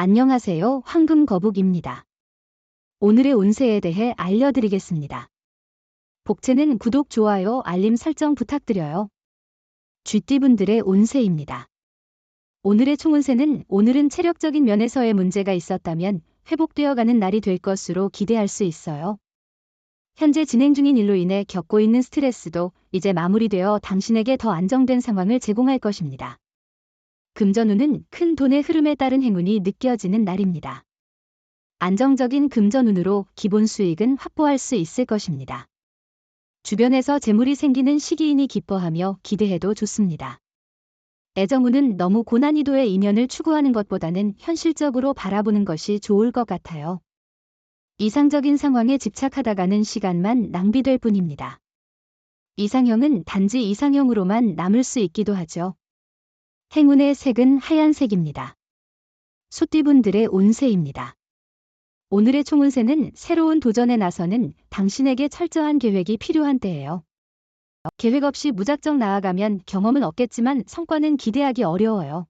안녕하세요. 황금거북입니다. 오늘의 운세에 대해 알려드리겠습니다. 복채는 구독, 좋아요, 알림 설정 부탁드려요. 쥐띠분들의 운세입니다. 오늘의 총운세는 오늘은 체력적인 면에서의 문제가 있었다면 회복되어가는 날이 될 것으로 기대할 수 있어요. 현재 진행 중인 일로 인해 겪고 있는 스트레스도 이제 마무리되어 당신에게 더 안정된 상황을 제공할 것입니다. 금전운은 큰 돈의 흐름에 따른 행운이 느껴지는 날입니다. 안정적인 금전운으로 기본 수익은 확보할 수 있을 것입니다. 주변에서 재물이 생기는 시기이니 기뻐하며 기대해도 좋습니다. 애정운은 너무 고난이도의 인연을 추구하는 것보다는 현실적으로 바라보는 것이 좋을 것 같아요. 이상적인 상황에 집착하다가는 시간만 낭비될 뿐입니다. 이상형은 단지 이상형으로만 남을 수 있기도 하죠. 행운의 색은 하얀색입니다. 소띠분들의 운세입니다. 오늘의 총운세는 새로운 도전에 나서는 당신에게 철저한 계획이 필요한 때예요. 계획 없이 무작정 나아가면 경험은 얻겠지만 성과는 기대하기 어려워요.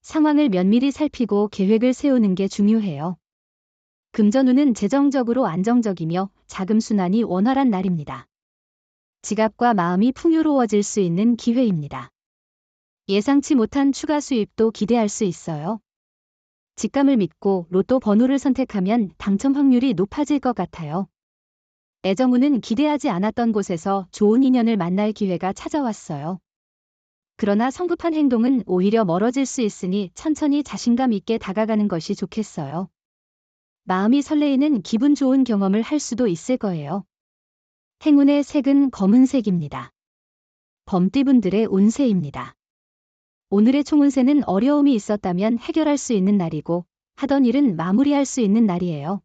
상황을 면밀히 살피고 계획을 세우는 게 중요해요. 금전운은 재정적으로 안정적이며 자금 순환이 원활한 날입니다. 지갑과 마음이 풍요로워질 수 있는 기회입니다. 예상치 못한 추가 수입도 기대할 수 있어요. 직감을 믿고 로또 번호를 선택하면 당첨 확률이 높아질 것 같아요. 애정운은 기대하지 않았던 곳에서 좋은 인연을 만날 기회가 찾아왔어요. 그러나 성급한 행동은 오히려 멀어질 수 있으니 천천히 자신감 있게 다가가는 것이 좋겠어요. 마음이 설레이는 기분 좋은 경험을 할 수도 있을 거예요. 행운의 색은 검은색입니다. 범띠분들의 운세입니다. 오늘의 총운세는 어려움이 있었다면 해결할 수 있는 날이고 하던 일은 마무리할 수 있는 날이에요.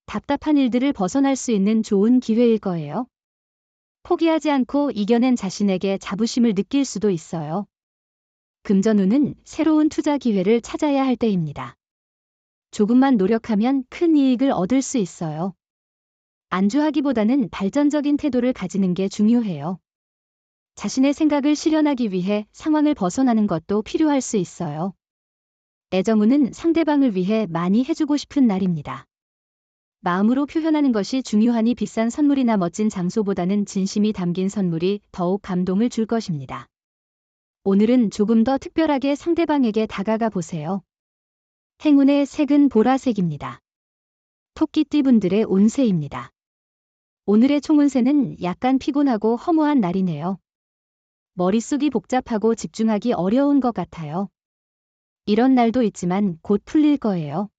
답답한 일들을 벗어날 수 있는 좋은 기회일 거예요. 포기하지 않고 이겨낸 자신에게 자부심을 느낄 수도 있어요. 금전운은 새로운 투자 기회를 찾아야 할 때입니다. 조금만 노력하면 큰 이익을 얻을 수 있어요. 안주하기보다는 발전적인 태도를 가지는 게 중요해요. 자신의 생각을 실현하기 위해 상황을 벗어나는 것도 필요할 수 있어요. 애정운은 상대방을 위해 많이 해주고 싶은 날입니다. 마음으로 표현하는 것이 중요하니 비싼 선물이나 멋진 장소보다는 진심이 담긴 선물이 더욱 감동을 줄 것입니다. 오늘은 조금 더 특별하게 상대방에게 다가가 보세요. 행운의 색은 보라색입니다. 토끼띠분들의 운세입니다. 오늘의 총운세는 약간 피곤하고 허무한 날이네요. 머릿속이 복잡하고 집중하기 어려운 것 같아요. 이런 날도 있지만 곧 풀릴 거예요.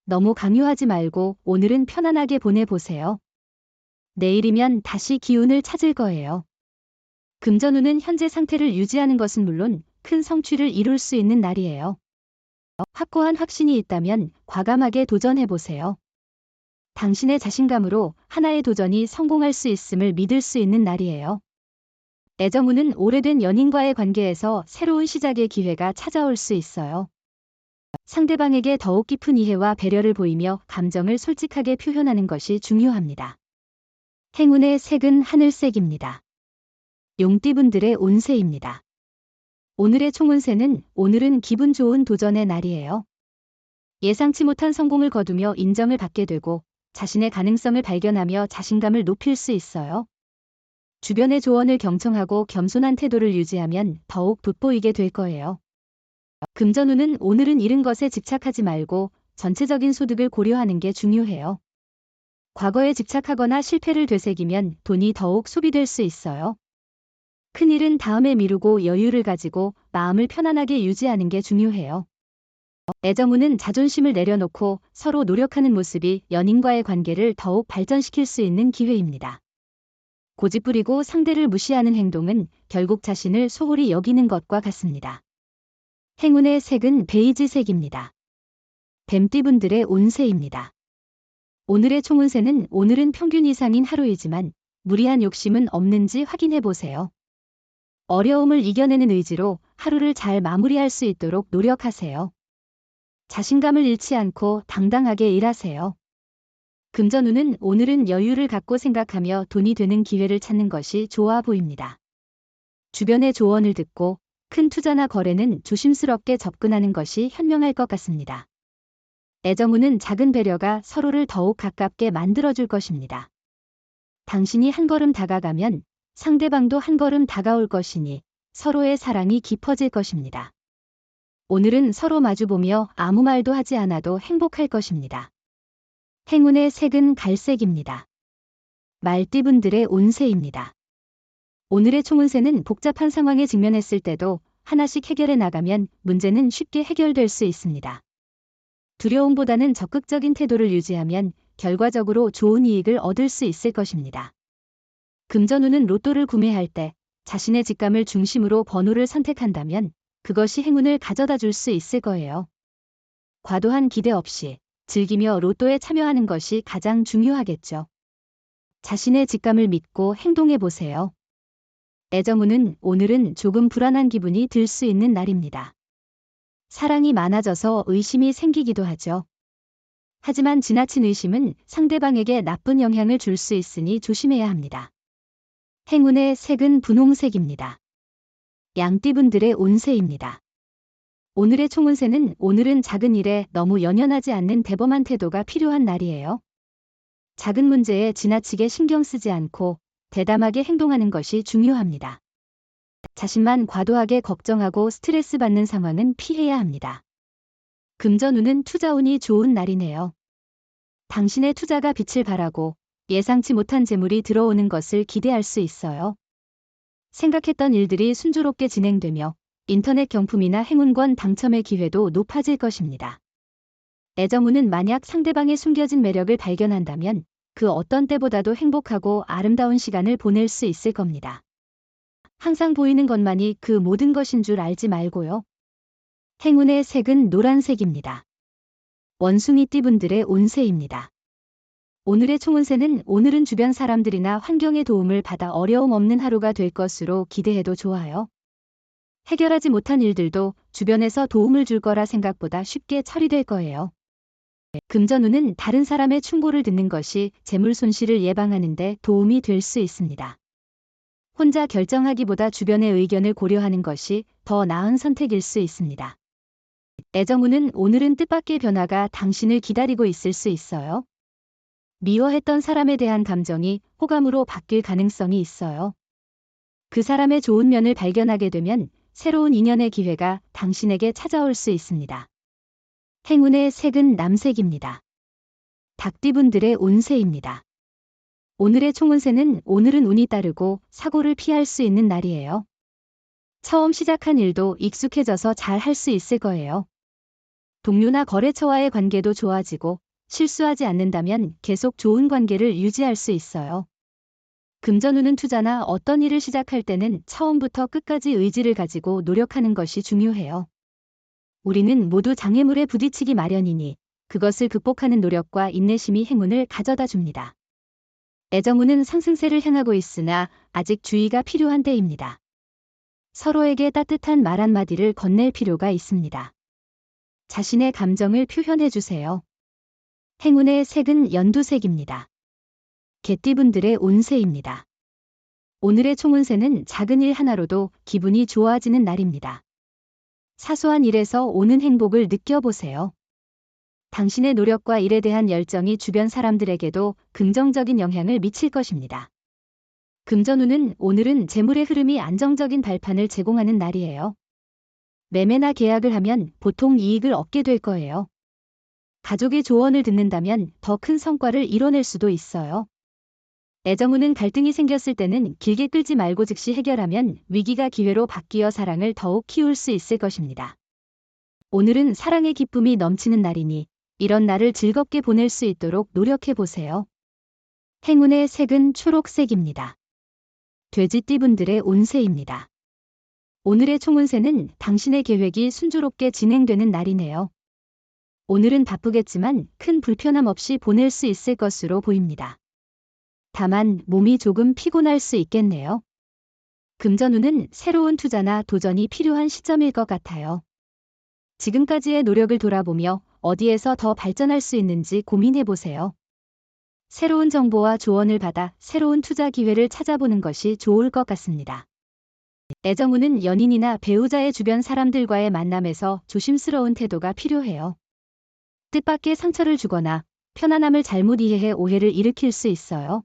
너무 강요하지 말고 오늘은 편안하게 보내보세요. 내일이면 다시 기운을 찾을 거예요. 금전운은 현재 상태를 유지하는 것은 물론 큰 성취를 이룰 수 있는 날이에요. 확고한 확신이 있다면 과감하게 도전해보세요. 당신의 자신감으로 하나의 도전이 성공할 수 있음을 믿을 수 있는 날이에요. 애정운은 오래된 연인과의 관계에서 새로운 시작의 기회가 찾아올 수 있어요. 상대방에게 더욱 깊은 이해와 배려를 보이며 감정을 솔직하게 표현하는 것이 중요합니다. 행운의 색은 하늘색입니다. 용띠분들의 운세입니다. 오늘의 총운세는 오늘은 기분 좋은 도전의 날이에요. 예상치 못한 성공을 거두며 인정을 받게 되고 자신의 가능성을 발견하며 자신감을 높일 수 있어요. 주변의 조언을 경청하고 겸손한 태도를 유지하면 더욱 돋보이게 될 거예요. 금전운은 오늘은 잃은 것에 집착하지 말고 전체적인 소득을 고려하는 게 중요해요. 과거에 집착하거나 실패를 되새기면 돈이 더욱 소비될 수 있어요. 큰일은 다음에 미루고 여유를 가지고 마음을 편안하게 유지하는 게 중요해요. 애정운은 자존심을 내려놓고 서로 노력하는 모습이 연인과의 관계를 더욱 발전시킬 수 있는 기회입니다. 고집부리고 상대를 무시하는 행동은 결국 자신을 소홀히 여기는 것과 같습니다. 행운의 색은 베이지색입니다. 뱀띠분들의 운세입니다. 오늘의 총운세는 오늘은 평균 이상인 하루이지만 무리한 욕심은 없는지 확인해 보세요. 어려움을 이겨내는 의지로 하루를 잘 마무리할 수 있도록 노력하세요. 자신감을 잃지 않고 당당하게 일하세요. 금전운은 오늘은 여유를 갖고 생각하며 돈이 되는 기회를 찾는 것이 좋아 보입니다. 주변의 조언을 듣고 큰 투자나 거래는 조심스럽게 접근하는 것이 현명할 것 같습니다. 애정운은 작은 배려가 서로를 더욱 가깝게 만들어줄 것입니다. 당신이 한 걸음 다가가면 상대방도 한 걸음 다가올 것이니 서로의 사랑이 깊어질 것입니다. 오늘은 서로 마주보며 아무 말도 하지 않아도 행복할 것입니다. 행운의 색은 갈색입니다. 말띠분들의 운세입니다. 오늘의 총운세는 복잡한 상황에 직면했을 때도 하나씩 해결해 나가면 문제는 쉽게 해결될 수 있습니다. 두려움보다는 적극적인 태도를 유지하면 결과적으로 좋은 이익을 얻을 수 있을 것입니다. 금전운은 로또를 구매할 때 자신의 직감을 중심으로 번호를 선택한다면 그것이 행운을 가져다 줄 수 있을 거예요. 과도한 기대 없이 즐기며 로또에 참여하는 것이 가장 중요하겠죠. 자신의 직감을 믿고 행동해 보세요. 애정운은 오늘은 조금 불안한 기분이 들 수 있는 날입니다. 사랑이 많아져서 의심이 생기기도 하죠. 하지만 지나친 의심은 상대방에게 나쁜 영향을 줄 수 있으니 조심해야 합니다. 행운의 색은 분홍색입니다. 양띠분들의 운세입니다. 오늘의 총운세는 오늘은 작은 일에 너무 연연하지 않는 대범한 태도가 필요한 날이에요. 작은 문제에 지나치게 신경 쓰지 않고 대담하게 행동하는 것이 중요합니다. 자신만 과도하게 걱정하고 스트레스 받는 상황은 피해야 합니다. 금전운은 투자운이 좋은 날이네요. 당신의 투자가 빛을 발하고 예상치 못한 재물이 들어오는 것을 기대할 수 있어요. 생각했던 일들이 순조롭게 진행되며 인터넷 경품이나 행운권 당첨의 기회도 높아질 것입니다. 애정운은 만약 상대방의 숨겨진 매력을 발견한다면 그 어떤 때보다도 행복하고 아름다운 시간을 보낼 수 있을 겁니다. 항상 보이는 것만이 그 모든 것인 줄 알지 말고요. 행운의 색은 노란색입니다. 원숭이띠분들의 운세입니다. 오늘의 총운세는 오늘은 주변 사람들이나 환경의 도움을 받아 어려움 없는 하루가 될 것으로 기대해도 좋아요. 해결하지 못한 일들도 주변에서 도움을 줄 거라 생각보다 쉽게 처리될 거예요. 금전운은 다른 사람의 충고를 듣는 것이 재물 손실을 예방하는 데 도움이 될 수 있습니다. 혼자 결정하기보다 주변의 의견을 고려하는 것이 더 나은 선택일 수 있습니다. 애정운은 오늘은 뜻밖의 변화가 당신을 기다리고 있을 수 있어요. 미워했던 사람에 대한 감정이 호감으로 바뀔 가능성이 있어요. 그 사람의 좋은 면을 발견하게 되면 새로운 인연의 기회가 당신에게 찾아올 수 있습니다. 행운의 색은 남색입니다. 닭띠분들의 운세입니다. 오늘의 총운세는 오늘은 운이 따르고 사고를 피할 수 있는 날이에요. 처음 시작한 일도 익숙해져서 잘 할 수 있을 거예요. 동료나 거래처와의 관계도 좋아지고 실수하지 않는다면 계속 좋은 관계를 유지할 수 있어요. 금전운은 투자나 어떤 일을 시작할 때는 처음부터 끝까지 의지를 가지고 노력하는 것이 중요해요. 우리는 모두 장애물에 부딪히기 마련이니 그것을 극복하는 노력과 인내심이 행운을 가져다 줍니다. 애정운은 상승세를 향하고 있으나 아직 주의가 필요한 때입니다. 서로에게 따뜻한 말 한마디를 건넬 필요가 있습니다. 자신의 감정을 표현해 주세요. 행운의 색은 연두색입니다. 개띠분들의 운세입니다. 오늘의 총운세는 작은 일 하나로도 기분이 좋아지는 날입니다. 사소한 일에서 오는 행복을 느껴보세요. 당신의 노력과 일에 대한 열정이 주변 사람들에게도 긍정적인 영향을 미칠 것입니다. 금전운은 오늘은 재물의 흐름이 안정적인 발판을 제공하는 날이에요. 매매나 계약을 하면 보통 이익을 얻게 될 거예요. 가족의 조언을 듣는다면 더 큰 성과를 이뤄낼 수도 있어요. 애정운은 갈등이 생겼을 때는 길게 끌지 말고 즉시 해결하면 위기가 기회로 바뀌어 사랑을 더욱 키울 수 있을 것입니다. 오늘은 사랑의 기쁨이 넘치는 날이니 이런 날을 즐겁게 보낼 수 있도록 노력해 보세요. 행운의 색은 초록색입니다. 돼지띠분들의 운세입니다. 오늘의 총운세는 당신의 계획이 순조롭게 진행되는 날이네요. 오늘은 바쁘겠지만 큰 불편함 없이 보낼 수 있을 것으로 보입니다. 다만 몸이 조금 피곤할 수 있겠네요. 금전운은 새로운 투자나 도전이 필요한 시점일 것 같아요. 지금까지의 노력을 돌아보며 어디에서 더 발전할 수 있는지 고민해 보세요. 새로운 정보와 조언을 받아 새로운 투자 기회를 찾아보는 것이 좋을 것 같습니다. 애정우는 연인이나 배우자의 주변 사람들과의 만남에서 조심스러운 태도가 필요해요. 뜻밖의 상처를 주거나 편안함을 잘못 이해해 오해를 일으킬 수 있어요.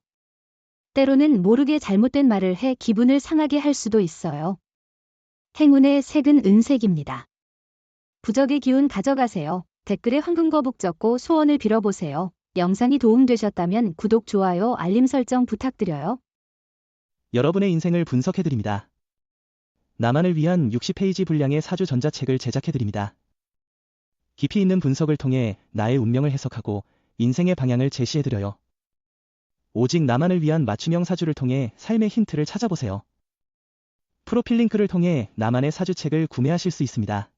때로는 모르게 잘못된 말을 해 기분을 상하게 할 수도 있어요. 행운의 색은 은색입니다. 부적의 기운 가져가세요. 댓글에 황금거북 적고 소원을 빌어보세요. 영상이 도움되셨다면 구독, 좋아요, 알림 설정 부탁드려요. 여러분의 인생을 분석해드립니다. 나만을 위한 60페이지 분량의 사주 전자책을 제작해드립니다. 깊이 있는 분석을 통해 나의 운명을 해석하고 인생의 방향을 제시해드려요. 오직 나만을 위한 맞춤형 사주를 통해 삶의 힌트를 찾아보세요. 프로필 링크를 통해 나만의 사주책을 구매하실 수 있습니다.